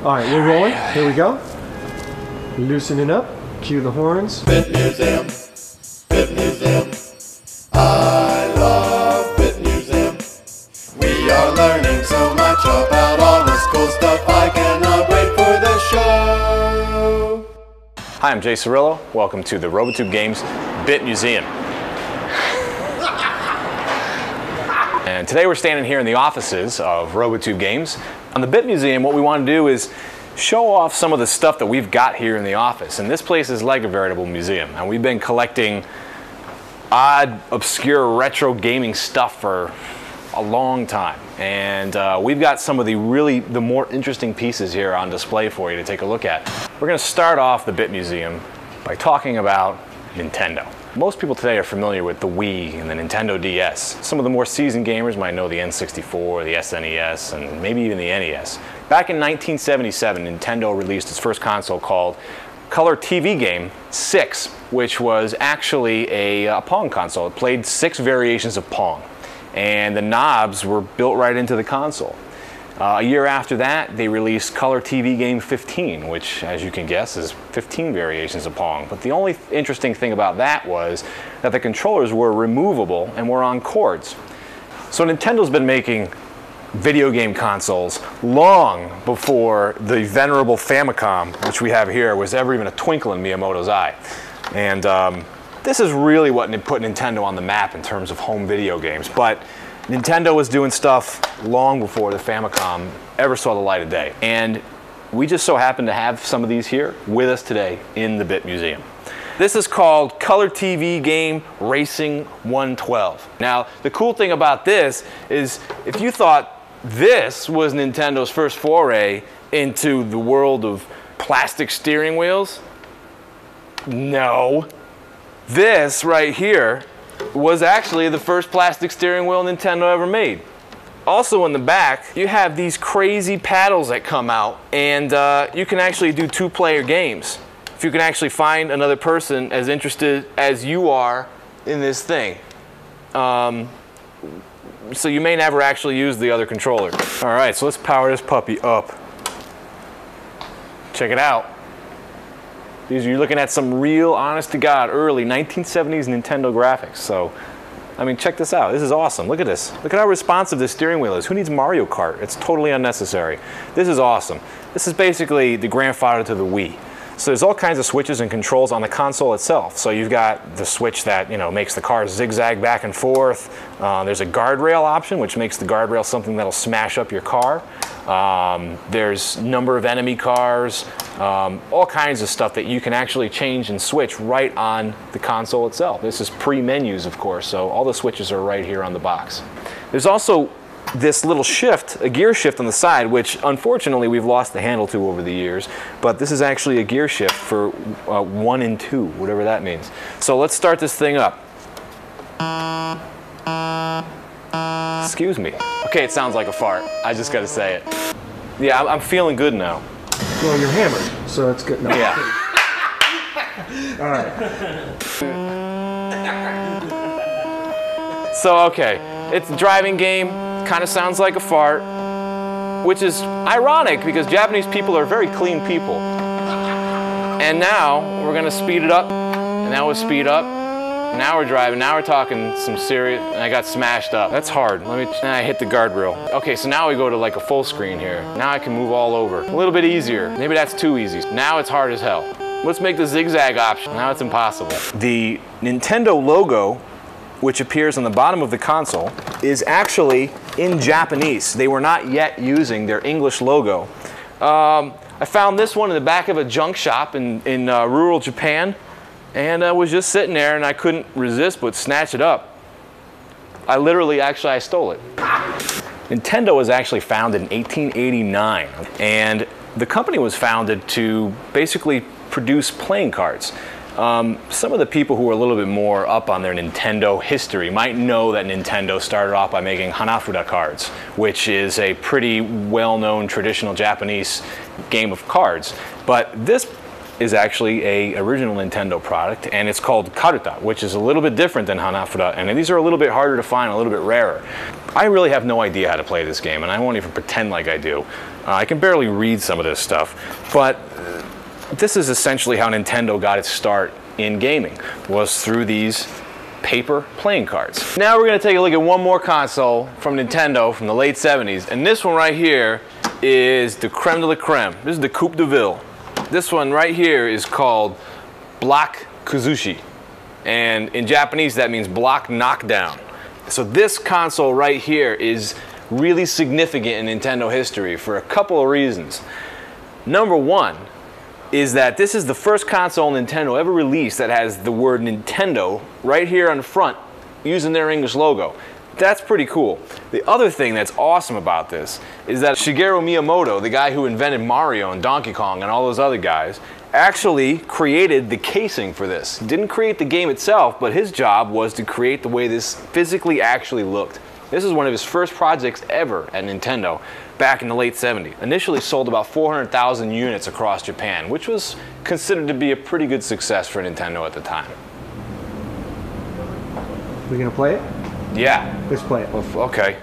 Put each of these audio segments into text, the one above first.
All right, we're rolling. Here we go. Loosening up. Cue the horns. Bit Museum. Bit Museum. I love Bit Museum. We are learning so much about all this cool stuff. I cannot wait for the show. Hi, I'm Jay Cirillo. Welcome to the Robotube Games Bit Museum. And today we're standing here in the offices of Robotube Games. On the Bit Museum, what we want to do is show off some of the stuff that we've got here in the office. And this place is like a veritable museum. And we've been collecting odd, obscure, retro gaming stuff for a long time. And we've got some of the more interesting pieces here on display for you to take a look at. We're going to start off the Bit Museum by talking about Nintendo. Most people today are familiar with the Wii and the Nintendo DS. Some of the more seasoned gamers might know the N64, the SNES, and maybe even the NES. Back in 1977, Nintendo released its first console called Color TV Game 6, which was actually a Pong console. It played 6 variations of Pong, and the knobs were built right into the console. A year after that, they released Color TV Game 15, which, as you can guess, is 15 variations of Pong. But the only interesting thing about that was that the controllers were removable and were on cords. So Nintendo's been making video game consoles long before the venerable Famicom, which we have here, was ever even a twinkle in Miyamoto's eye. And this is really what put Nintendo on the map in terms of home video games. But Nintendo was doing stuff long before the Famicom ever saw the light of day. And we just so happen to have some of these here with us today in the Bit Museum. This is called Color TV Game Racing 112. Now, the cool thing about this is if you thought this was Nintendo's first foray into the world of plastic steering wheels, no. This right here was actually the first plastic steering wheel Nintendo ever made. Also in the back, you have these crazy paddles that come out, and you can actually do 2-player games. If you can actually find another person as interested as you are in this thing. So you may never actually use the other controller. All right, so let's power this puppy up. Check it out. You're looking at some real, honest-to-God, early 1970s Nintendo graphics. So, I mean, check this out. This is awesome. Look at this. Look at how responsive this steering wheel is. Who needs Mario Kart? It's totally unnecessary. This is awesome. This is basically the grandfather to the Wii. So there's all kinds of switches and controls on the console itself. So you've got the switch that makes the car zigzag back and forth. There's a guardrail option, which makes the guardrail something that'll smash up your car. There's number of enemy cars, all kinds of stuff that you can actually change and switch right on the console itself. This is pre-menus, of course, so all the switches are right here on the box. There's also this little shift, a gear shift on the side, which unfortunately we've lost the handle to over the years, but this is actually a gear shift for 1 and 2, whatever that means. So let's start this thing up. Excuse me. Okay, it sounds like a fart. I just gotta say it. Yeah, I'm feeling good now. Well, you're hammered, so it's good. No. Yeah. All right. So, okay, it's a driving game. Kind of sounds like a fart, which is ironic because Japanese people are very clean people. And now we're gonna speed it up, and now we'll speed up. Now we're driving, now we're talking some serious, and I got smashed up. That's hard. I hit the guardrail. Okay, so now we go to like a full screen here. Now I can move all over. A little bit easier. Maybe that's too easy. Now it's hard as hell. Let's make the zigzag option. Now it's impossible. The Nintendo logo, which appears on the bottom of the console, is actually in Japanese. They were not yet using their English logo. I found this one in the back of a junk shop in rural Japan. And I was just sitting there and I couldn't resist but snatch it up. I stole it. Nintendo was actually founded in 1889, and the company was founded to basically produce playing cards. Some of the people who are a little bit more up on their Nintendo history might know that Nintendo started off by making Hanafuda cards, which is a pretty well-known traditional Japanese game of cards. But this is actually a original Nintendo product, and it's called Karuta, which is a little bit different than Hanafuda, and these are a little bit harder to find, a little bit rarer. I really have no idea how to play this game, and I won't even pretend like I do. I can barely read some of this stuff, but this is essentially how Nintendo got its start in gaming, was through these paper playing cards. Now we're going to take a look at one more console from Nintendo from the late 70s, and this one right here is the creme de la creme. This is the Coupe de Ville. This one right here is called Block Kazushi, and in Japanese that means block knockdown. So this console right here is really significant in Nintendo history for a couple of reasons. Number one is that this is the first console Nintendo ever released that has the word Nintendo right here on the front using their English logo. That's pretty cool. The other thing that's awesome about this is that Shigeru Miyamoto, the guy who invented Mario and Donkey Kong and all those other guys, actually created the casing for this. He didn't create the game itself, but his job was to create the way this physically actually looked. This is one of his first projects ever at Nintendo back in the late 70s. Initially sold about 400,000 units across Japan, which was considered to be a pretty good success for Nintendo at the time. We gonna play it? Yeah. Let's play it. Okay.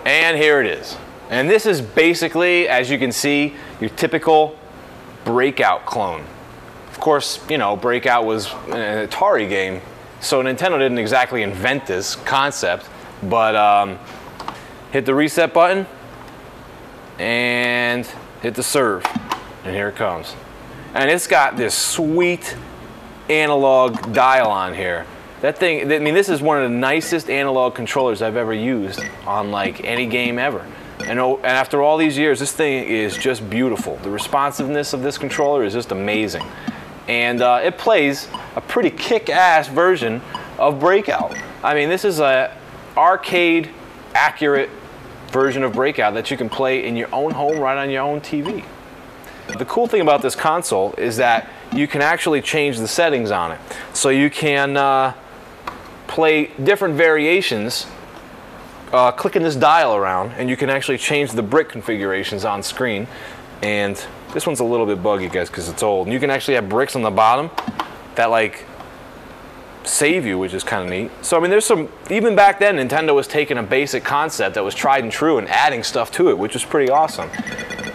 And here it is. And this is basically, as you can see, your typical Breakout clone. Of course, you know, Breakout was an Atari game, so Nintendo didn't exactly invent this concept, but hit the reset button and hit the serve, and here it comes. And it's got this sweet analog dial on here. That thing, I mean, this is one of the nicest analog controllers I've ever used on like any game ever. And after all these years, this thing is just beautiful. The responsiveness of this controller is just amazing. And it plays a pretty kick-ass version of Breakout. I mean, this is an arcade accurate version of Breakout that you can play in your own home right on your own TV. The cool thing about this console is that you can actually change the settings on it. So you can play different variations clicking this dial around, and you can actually change the brick configurations on screen. And this one's a little bit buggy, guys, because it's old. And you can actually have bricks on the bottom that like save you, which is kind of neat. So I mean, there's some, even back then Nintendo was taking a basic concept that was tried and true and adding stuff to it, which was pretty awesome.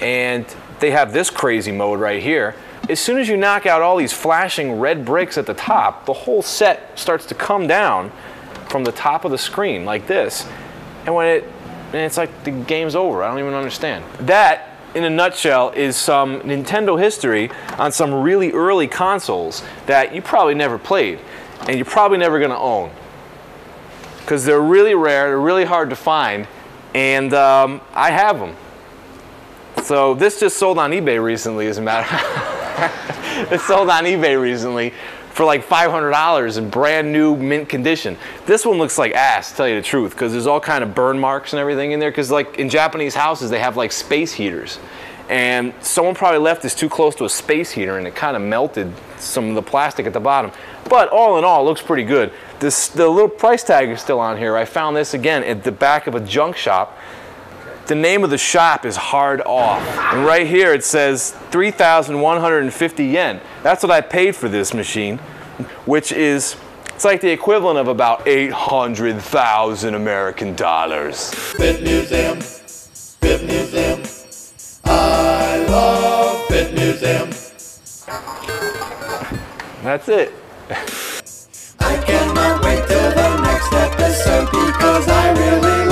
And they have this crazy mode right here. As soon as you knock out all these flashing red bricks at the top, the whole set starts to come down from the top of the screen like this. And it's like the game's over. I don't even understand. That, in a nutshell, is some Nintendo history on some really early consoles that you probably never played and you're probably never going to own. Because they're really rare, they're really hard to find, and I have them. So this just sold on eBay recently, as a matter of fact. It sold on eBay recently for like $500 in brand new mint condition. This one looks like ass, to tell you the truth, because there's all kind of burn marks and everything in there, because like in Japanese houses they have like space heaters, and someone probably left this too close to a space heater and it kind of melted some of the plastic at the bottom. But all in all, it looks pretty good. The little price tag is still on here. I found this again at the back of a junk shop. The name of the shop is Hard Off, and right here it says 3,150 yen. That's what I paid for this machine, which is, it's like the equivalent of about 800,000 American dollars. Bit Museum, Bit Museum. I love Bit Museum. That's it. I cannot wait till the next episode because I really